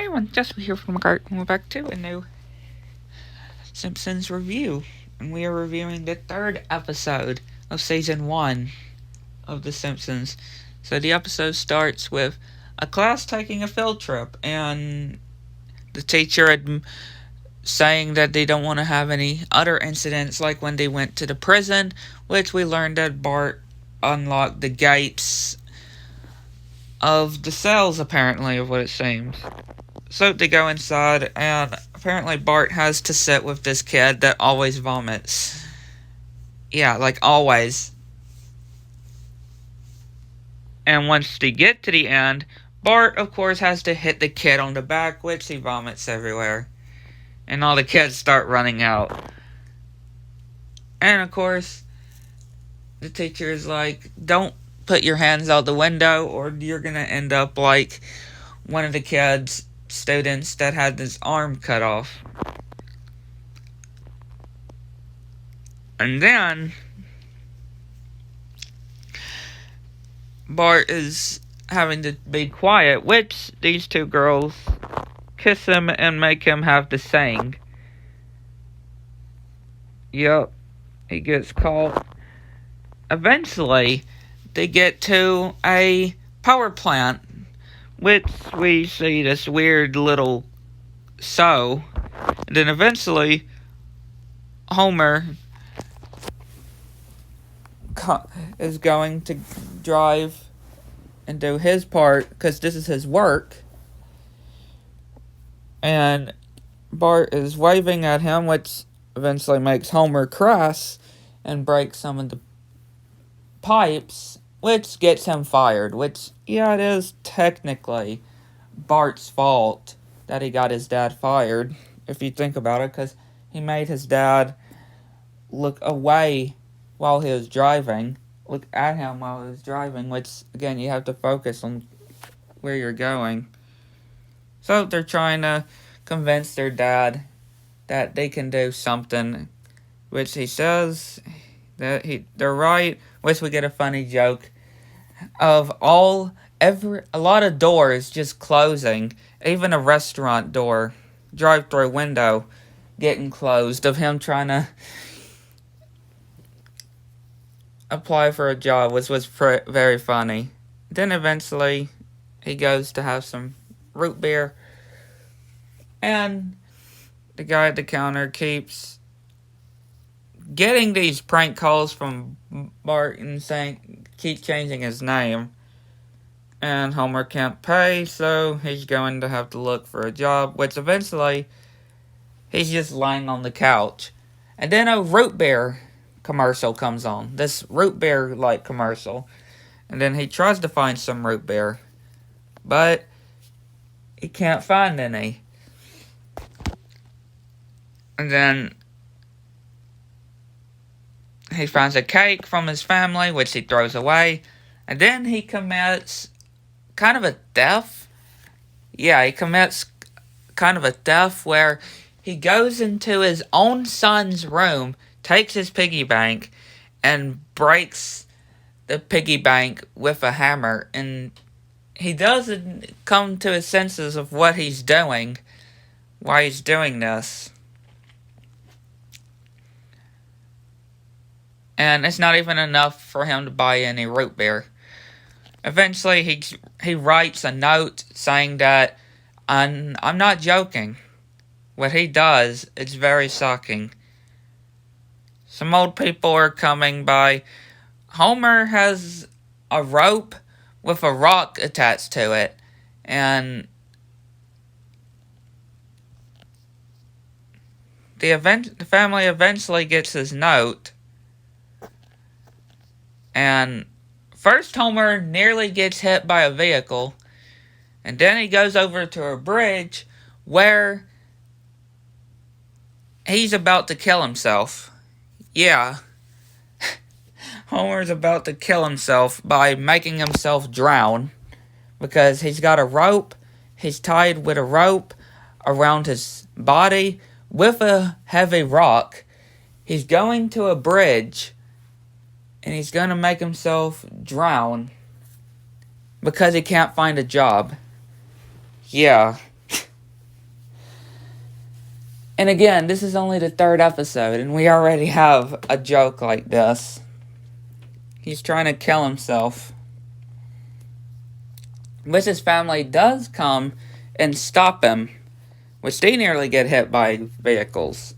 Hey everyone, Jessica here from McCart, and we're back to a new Simpsons review. And we are reviewing the third episode of season 1 of The Simpsons. So the episode starts with a class taking a field trip, and the teacher saying that they don't want to have any other incidents like when they went to the prison, which we learned that Bart unlocked the gates of the cells, apparently, of what it seems. So they go inside, and apparently Bart has to sit with this kid that always vomits. Yeah, like always. And once they get to the end, Bart, of course, has to hit the kid on the back, which he vomits everywhere. And all the kids start running out. And, of course, the teacher is like, don't put your hands out the window, or you're gonna end up like one of the students that had his arm cut off. And then Bart is having to be quiet, which these two girls kiss him and make him have to sing. Yep, he gets caught. Eventually, they get to a power plant, which we see this weird little and then eventually Homer is going to drive and do his part because this is his work, and Bart is waving at him, which eventually makes Homer cross and break some of the pipes, which gets him fired, which, yeah, it is technically Bart's fault that he got his dad fired, if you think about it, because he made his dad look away while he was driving, look at him while he was driving, which, again, you have to focus on where you're going. So they're trying to convince their dad that they can do something, which he says that they're right, which we get a funny joke of a lot of doors just closing, even a restaurant door, drive-through window getting closed, of him trying to apply for a job, which was very funny. Then eventually he goes to have some root beer, and the guy at the counter keeps getting these prank calls from Bart and keep changing his name. And Homer can't pay, so he's going to have to look for a job, which eventually he's just lying on the couch. And then a root beer commercial comes on. This root beer like commercial. And then he tries to find some root beer, but he can't find any. And then he finds a cake from his family, which he throws away. And then he commits kind of a theft. Yeah, he commits kind of a theft where he goes into his own son's room, takes his piggy bank, and breaks the piggy bank with a hammer. And he doesn't come to his senses of what he's doing, why he's doing this. And it's not even enough for him to buy any root beer. Eventually, he writes a note saying that I'm not joking. What he does is very shocking. Some old people are coming by. Homer has a rope with a rock attached to it, and the family eventually gets his note, and first Homer nearly gets hit by a vehicle, and then he goes over to a bridge where he's about to kill himself. Yeah. Homer's about to kill himself by making himself drown, because he's got a rope. He's tied with a rope around his body with a heavy rock. He's going to a bridge, and he's going to make himself drown because he can't find a job. Yeah. And again, this is only the 3rd episode, and we already have a joke like this. He's trying to kill himself. But his family does come and stop him, which they nearly get hit by vehicles.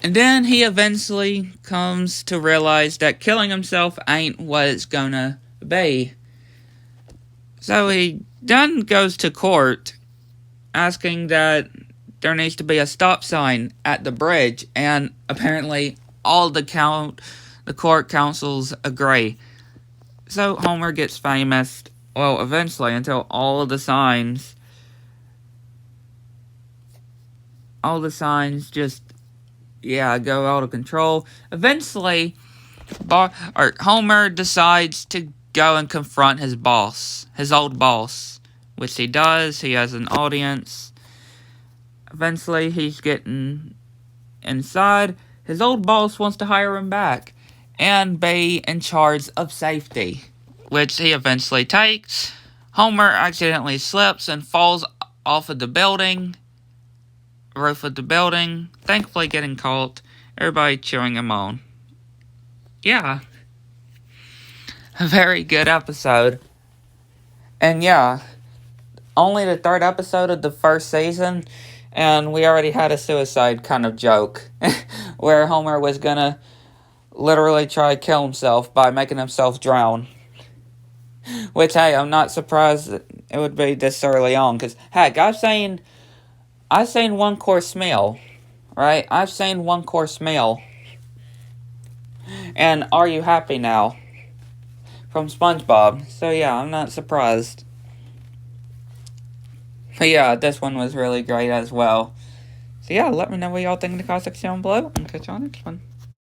And then he eventually comes to realize that killing himself ain't what it's gonna be. So he then goes to court, asking that there needs to be a stop sign at the bridge, and apparently all the court councils agree. So Homer gets famous, well, eventually, until all the signs just, go out of control. Eventually, Homer decides to go and confront his old boss, which he does. He has an audience. Eventually, he's getting inside. His old boss wants to hire him back and be in charge of safety, which he eventually takes. Homer accidentally slips and falls off of the roof of the building, thankfully getting caught. Everybody cheering him on. Yeah. A very good episode. And only the 3rd episode of the 1st season, and we already had a suicide kind of joke, where Homer was gonna literally try to kill himself by making himself drown. Which, hey, I'm not surprised that it would be this early on, because, heck, I've seen 1-course meal, right? I've seen 1-course meal. And Are You Happy Now? From SpongeBob. So I'm not surprised. But this one was really great as well. So let me know what y'all think in the comment section down below, and catch y'all next one.